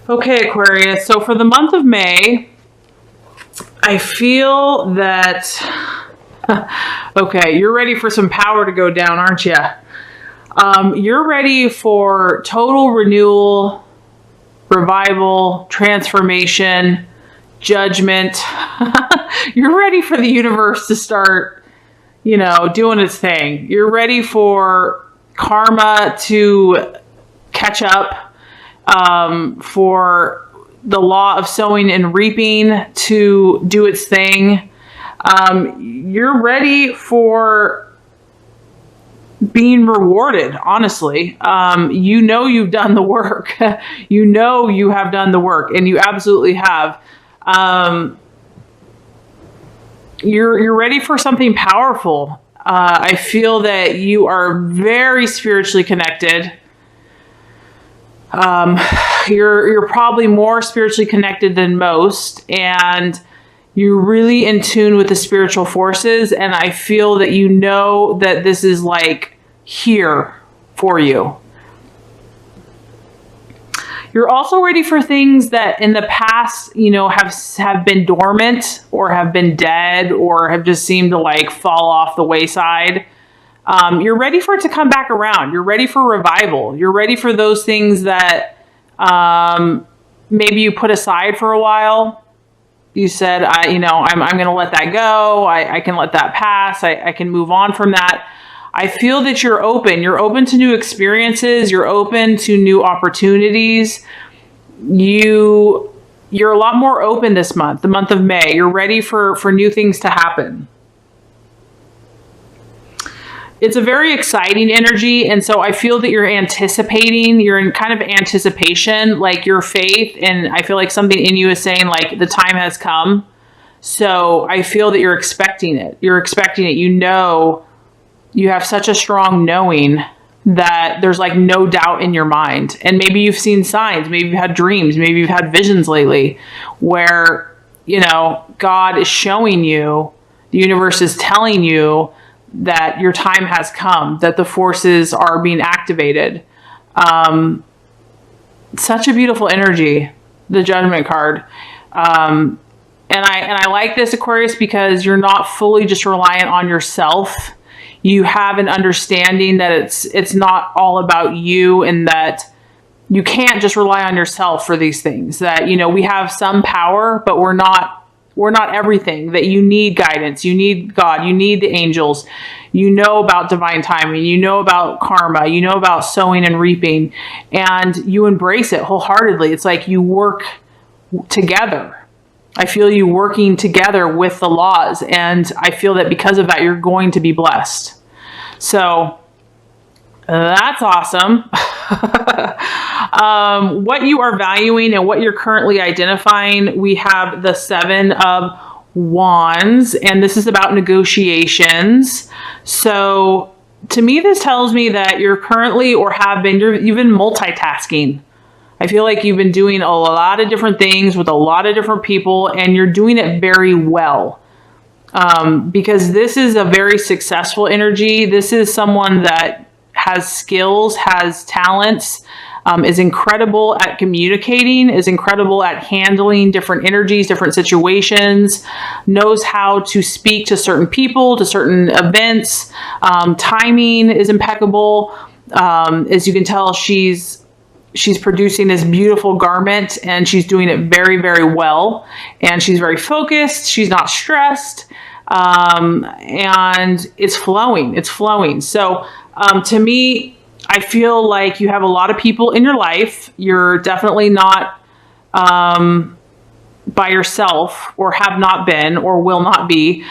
Okay, Aquarius. So for the month of May, I feel that, okay, you're ready for some power to go down, aren't you? You're ready for total renewal, revival, transformation, judgment. You're ready for the universe to start, doing its thing. You're ready for karma to catch up. For the law of sowing and reaping to do its thing. You're ready for being rewarded, honestly. You've done the work. You have done the work, and you absolutely have. You're ready for something powerful. I feel that you are very spiritually connected. You're probably more spiritually connected than most, and you're really in tune with the spiritual forces. And I feel that that this is like here for you. You're also ready for things that in the past, have been dormant or have been dead or have just seemed to like fall off the wayside. You're ready for it to come back around. You're ready for revival. You're ready for those things that maybe you put aside for a while. You said, I'm going to let that go. I can let that pass. I can move on from that. I feel that you're open. You're open to new experiences. You're open to new opportunities. You're a lot more open this month, the month of May. You're ready for new things to happen. It's a very exciting energy. And so I feel that you're anticipating, you're in kind of anticipation, like your faith. And I feel like something in you is saying like the time has come. So I feel that you're expecting it. You're expecting it. You have such a strong knowing that there's like no doubt in your mind. And maybe you've seen signs, maybe you've had dreams, maybe you've had visions lately where, God is showing you, the universe is telling you that your time has come, that the forces are being activated. Such a beautiful energy, the Judgment card. And I like this, Aquarius, because you're not fully just reliant on yourself. You have an understanding that it's not all about you, and that you can't just rely on yourself for these things. That, we have some power, but we're not everything. That you need guidance, you need God, you need the angels, about divine timing, about karma, about sowing and reaping, and you embrace it wholeheartedly. It's like you work together. I feel you working together with the laws, and I feel that because of that, you're going to be blessed. So that's awesome. What you are valuing and what you're currently identifying, we have the 7 of Wands, and this is about negotiations. So to me, this tells me that you're currently, or have been, you've been multitasking. I feel like you've been doing a lot of different things with a lot of different people, and you're doing it very well. Because this is a very successful energy. This is someone that has skills, has talents, is incredible at communicating, is incredible at handling different energies, different situations, knows how to speak to certain people, to certain events. Timing is impeccable. As you can tell, she's producing this beautiful garment, and she's doing it very, very well. And she's very focused. She's not stressed. And it's flowing. It's flowing. So, to me, I feel like you have a lot of people in your life. You're definitely not, by yourself, or have not been, or will not be.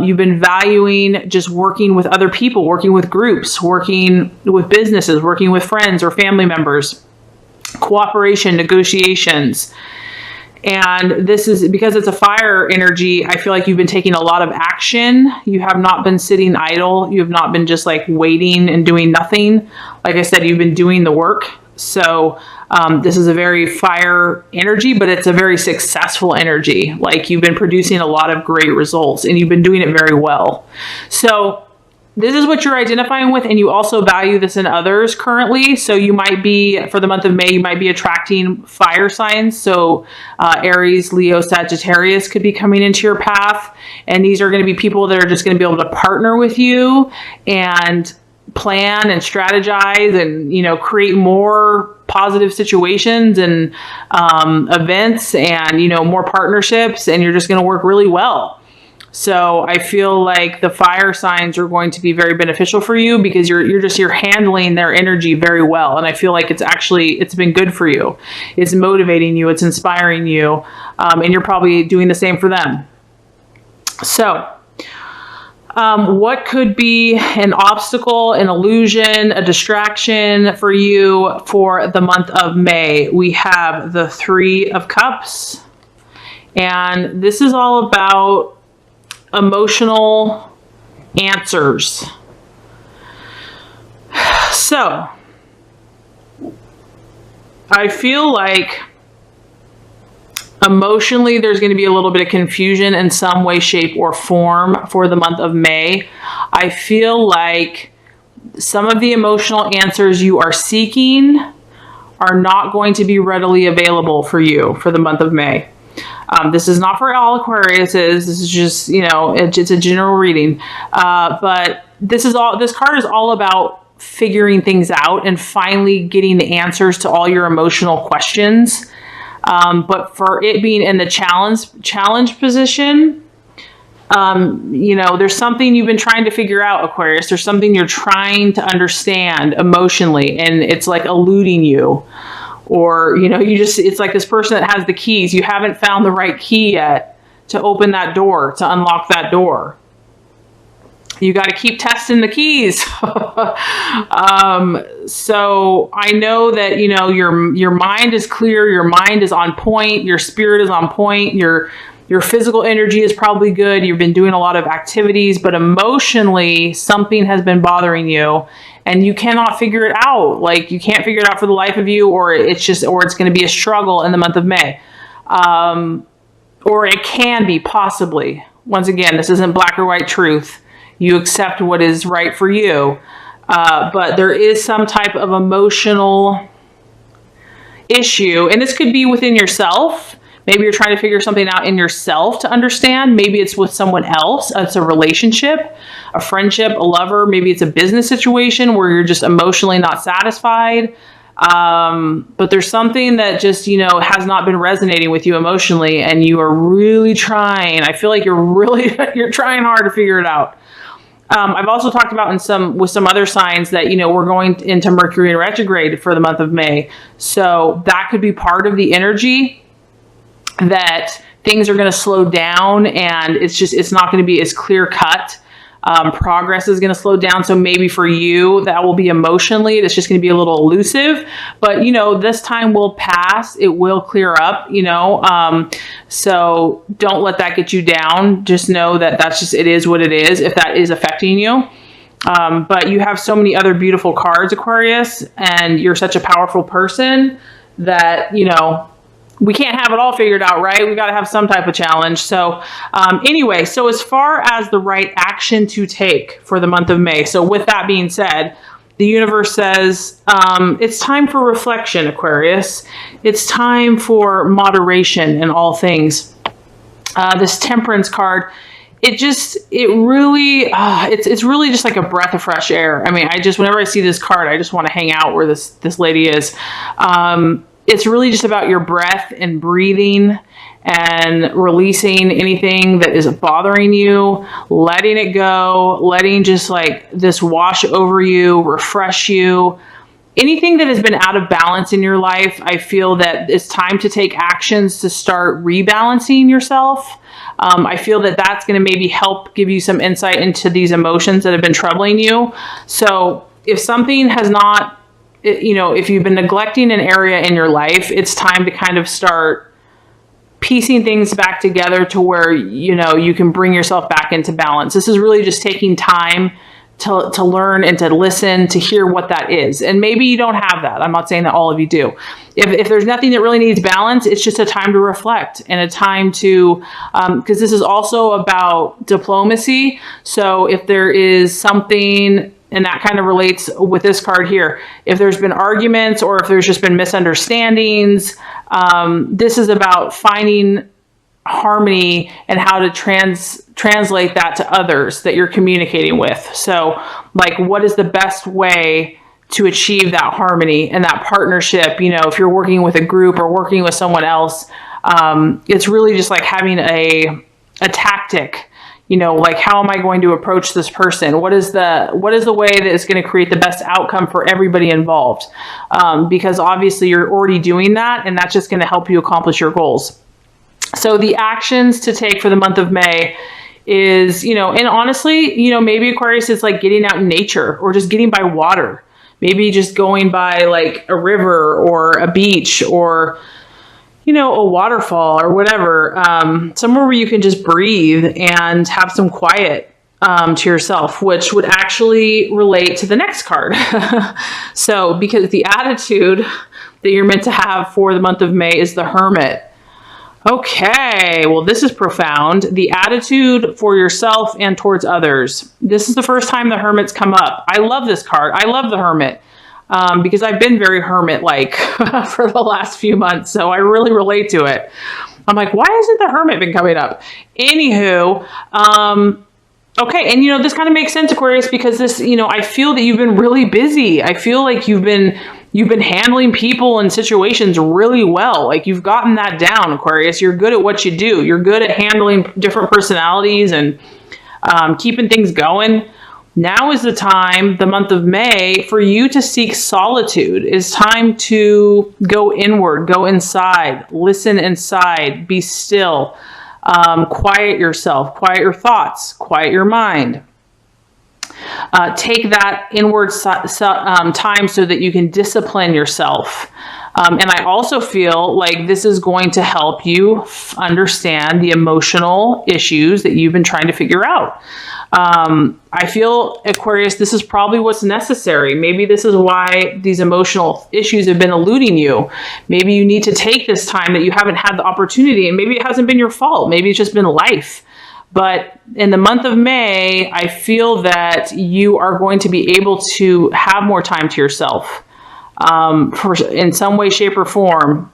You've been valuing just working with other people, working with groups, working with businesses, working with friends or family members, cooperation, negotiations. And this is because it's a fire energy. I feel like you've been taking a lot of action. You have not been sitting idle. You have not been just like waiting and doing nothing. Like I said, you've been doing the work. So this is a very fire energy, but it's a very successful energy. Like you've been producing a lot of great results, and you've been doing it very well. So this is what you're identifying with, and you also value this in others currently. So you might be, for the month of May, you might be attracting fire signs. So Aries, Leo, Sagittarius could be coming into your path. And these are going to be people that are just going to be able to partner with you and plan and strategize and, you know, create more positive situations and events and, you know, more partnerships, and you're just going to work really well. So I feel like the fire signs are going to be very beneficial for you because you're handling their energy very well. And I feel like it's been good for you. It's motivating you. It's inspiring you. And you're probably doing the same for them. So what could be an obstacle, an illusion, a distraction for you for the month of May? We have the Three of Cups. And this is all about emotional answers. So I feel like emotionally there's going to be a little bit of confusion in some way, shape, or form for the month of May. I feel like some of the emotional answers you are seeking are not going to be readily available for you for the month of May. This is not for all Aquariuses. This is just, you know, it's a general reading. But this card is all about figuring things out and finally getting the answers to all your emotional questions. But for it being in the challenge position, you know, there's something you've been trying to figure out, Aquarius. There's something you're trying to understand emotionally, and it's like eluding you. Or, you know, it's like this person that has the keys. You haven't found the right key yet to open that door, to unlock that door. You got to keep testing the keys. So I know that, you know, your mind is clear. Your mind is on point. Your spirit is on point. Your physical energy is probably good. You've been doing a lot of activities, but emotionally something has been bothering you. And you cannot figure it out. Like, you can't figure it out for the life of you, or it's going to be a struggle in the month of May. Or it can be, possibly. Once again, this isn't black or white truth. You accept what is right for you. But there is some type of emotional issue. And this could be within yourself. Maybe you're trying to figure something out in yourself to understand. Maybe it's with someone else. It's a relationship, a friendship, a lover. Maybe it's a business situation where you're just emotionally not satisfied. But there's something that just, you know, has not been resonating with you emotionally, and you are really trying. I feel like you're trying hard to figure it out. I've also talked about with some other signs that, you know, we're going into Mercury in retrograde for the month of May. So that could be part of the energy, that things are going to slow down, and it's not going to be as clear cut. Progress is going to slow down. So maybe for you, that will be emotionally, it's just going to be a little elusive, but, you know, this time will pass. It will clear up, you know, so don't let that get you down. Just know that it is what it is, if that is affecting you. But you have so many other beautiful cards, Aquarius, and you're such a powerful person that, you know, we can't have it all figured out, right? We got to have some type of challenge. So anyway, so as far as the right action to take for the month of May. So with that being said, the universe says it's time for reflection, Aquarius. It's time for moderation in all things. This Temperance card, it's really just like a breath of fresh air. I mean, whenever I see this card, I just want to hang out where this lady is. It's really just about your breath and breathing and releasing anything that is bothering you, letting it go, letting just like this wash over you, refresh you. Anything that has been out of balance in your life, I feel that it's time to take actions to start rebalancing yourself. I feel that that's going to maybe help give you some insight into these emotions that have been troubling you. So if something has not, you know, if you've been neglecting an area in your life, it's time to kind of start piecing things back together to where, you know, you can bring yourself back into balance. This is really just taking time to learn and to listen, to hear what that is. And maybe you don't have that. I'm not saying that all of you do. If there's nothing that really needs balance, it's just a time to reflect and a time to, because this is also about diplomacy. So if there is something, and that kind of relates with this card here, if there's been arguments or if there's just been misunderstandings, this is about finding harmony and how to translate that to others that you're communicating with. So like, what is the best way to achieve that harmony and that partnership? You know, if you're working with a group or working with someone else, it's really just like having a tactic, you know, like, how am I going to approach this person? What is the way that is going to create the best outcome for everybody involved? Because obviously you're already doing that, and that's just going to help you accomplish your goals. So the actions to take for the month of May is, you know, and honestly, you know, maybe Aquarius is like getting out in nature or just getting by water. Maybe just going by like a river or a beach or, you know, a waterfall or whatever. Somewhere where you can just breathe and have some quiet to yourself, which would actually relate to the next card. So because the attitude that you're meant to have for the month of May is the Hermit. Okay, well, this is profound. The attitude for yourself and towards others. This is the first time the Hermit's come up. I love this card. I love the Hermit because I've been very hermit-like for the last few months, so I really relate to it. I'm like, why hasn't the Hermit been coming up? Anywho, okay, and you know, this kind of makes sense, Aquarius, because this, you know, I feel that you've been really busy. I feel like you've been handling people and situations really well. Like, you've gotten that down, Aquarius. You're good at what you do. You're good at handling different personalities and keeping things going. Now is the time, the month of May, for you to seek solitude. It's time to go inward, go inside, listen inside, be still, quiet yourself, quiet your thoughts, quiet your mind. Take that inward time so that you can discipline yourself. And I also feel like this is going to help you understand the emotional issues that you've been trying to figure out. I feel, Aquarius, this is probably what's necessary. Maybe this is why these emotional issues have been eluding you. Maybe you need to take this time that you haven't had the opportunity, and maybe it hasn't been your fault. Maybe it's just been life. But in the month of May, I feel that you are going to be able to have more time to yourself in some way, shape, or form,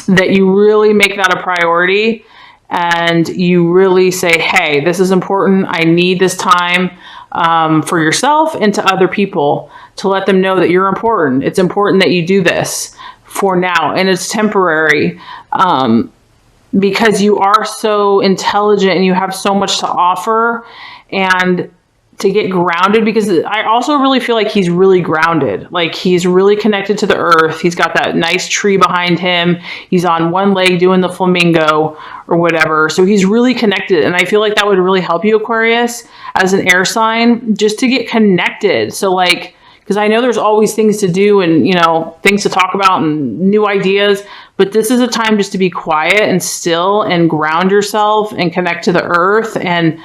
that you really make that a priority and you really say, hey, this is important. I need this time for yourself and to other people, to let them know that you're important. It's important that you do this for now, and it's temporary. Because you are so intelligent and you have so much to offer, and to get grounded, because I also really feel like he's really grounded. Like, he's really connected to the earth. He's got that nice tree behind him. He's on one leg doing the flamingo or whatever. So he's really connected. And I feel like that would really help you, Aquarius, as an air sign, just to get connected. So like, because I know there's always things to do and, you know, things to talk about and new ideas, but this is a time just to be quiet and still and ground yourself and connect to the earth and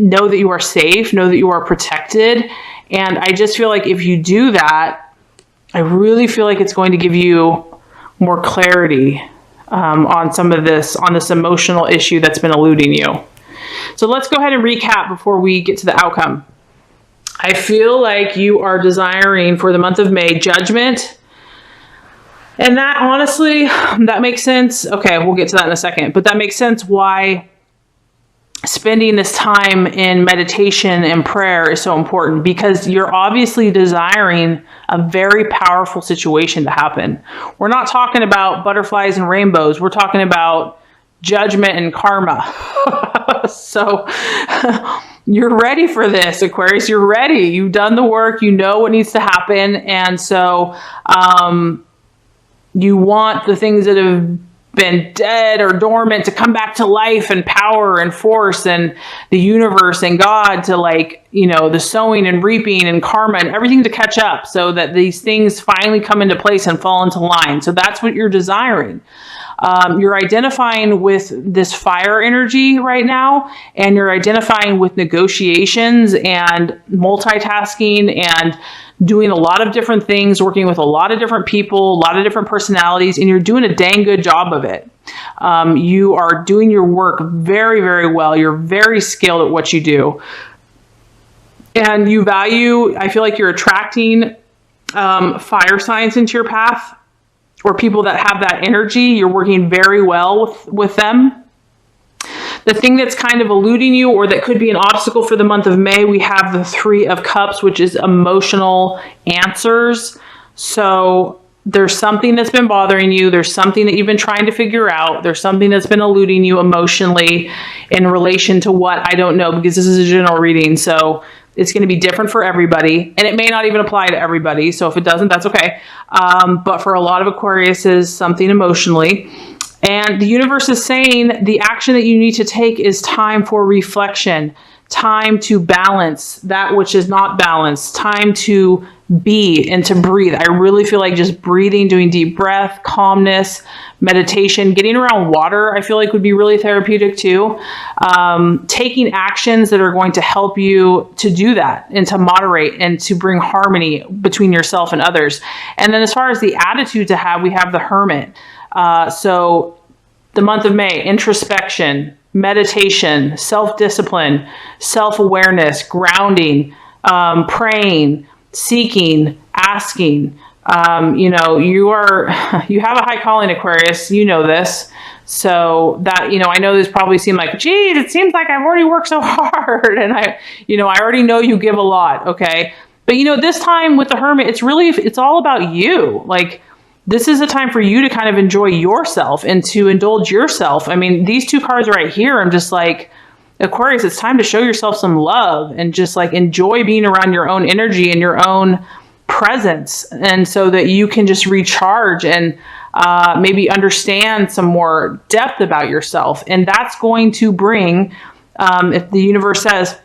know that you are safe, know that you are protected. And I just feel like if you do that, I really feel like it's going to give you more clarity on some of this, on this emotional issue that's been eluding you. So let's go ahead and recap before we get to the outcome. I feel like you are desiring for the month of May judgment. And that, honestly, that makes sense. Okay, we'll get to that in a second. But that makes sense why spending this time in meditation and prayer is so important, because you're obviously desiring a very powerful situation to happen. We're not talking about butterflies and rainbows. We're talking about judgment and karma. So you're ready for this, Aquarius. You're ready. You've done the work. You know what needs to happen. And so you want the things that have been dead or dormant to come back to life and power and force, and the universe and God to, like, you know, the sowing and reaping and karma and everything to catch up, so that these things finally come into place and fall into line. So that's what you're desiring. You're identifying with this fire energy right now, and you're identifying with negotiations and multitasking and doing a lot of different things, working with a lot of different people, a lot of different personalities, and you're doing a dang good job of it. You are doing your work very, very well. You're very skilled at what you do. And you value, I feel like you're attracting fire signs into your path, or people that have that energy. You're working very well with them. The thing that's kind of eluding you, or that could be an obstacle for the month of May, we have the Three of Cups, which is emotional answers. So there's something that's been bothering you. There's something that you've been trying to figure out. There's something that's been eluding you emotionally in relation to what, I don't know, because this is a general reading. So it's going to be different for everybody, and it may not even apply to everybody. So if it doesn't, that's okay. But for a lot of Aquariuses, something emotionally. And the universe is saying the action that you need to take is time for reflection, time to balance that which is not balanced, time to be and to breathe. I really feel like just breathing, doing deep breath, calmness, meditation, getting around water, I feel like would be really therapeutic too. Taking actions that are going to help you to do that and to moderate and to bring harmony between yourself and others. And then as far as the attitude to have, we have the Hermit. So the month of May, introspection, meditation, self-discipline, self-awareness, grounding, praying, seeking, asking. You know, you have a high calling, Aquarius. You know this. So that, I know this probably seemed like, geez, it seems like I've already worked so hard. And I already know you give a lot. Okay. But this time with the Hermit, it's all about you. Like, this is a time for you to kind of enjoy yourself and to indulge yourself. I mean, these two cards right here, I'm just like, Aquarius, it's time to show yourself some love and just like enjoy being around your own energy and your own presence. And so that you can just recharge and maybe understand some more depth about yourself. And that's going to bring, if the universe says,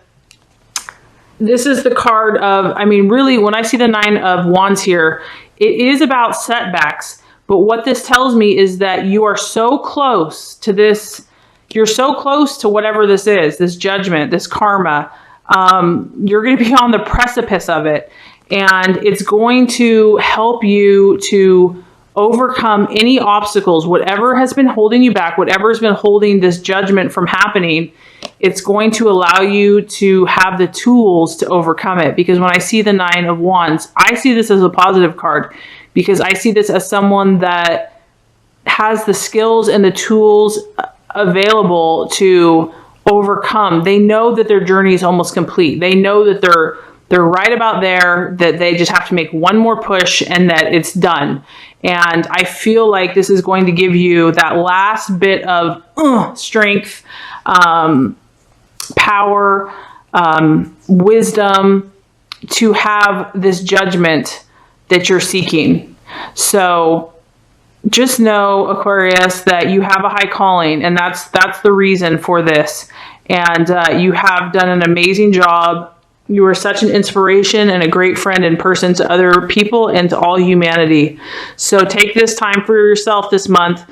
this is the card of, really, when I see the Nine of Wands here, it is about setbacks. But what this tells me is that you are so close to this. You're so close to whatever this is, this judgment, this karma. You're going to be on the precipice of it. And it's going to help you to overcome any obstacles, whatever has been holding you back, whatever has been holding this judgment from happening. It's going to allow you to have the tools to overcome it. Because when I see the Nine of Wands, I see this as a positive card, because I see this as someone that has the skills and the tools available to overcome. They know that their journey is almost complete. They know that they're right about there, that they just have to make one more push and that it's done. And I feel like this is going to give you that last bit of strength, power, wisdom to have this judgment that you're seeking. So just know, Aquarius, that you have a high calling, and that's the reason for this. And you have done an amazing job. You are such an inspiration and a great friend in person to other people and to all humanity. So take this time for yourself this month.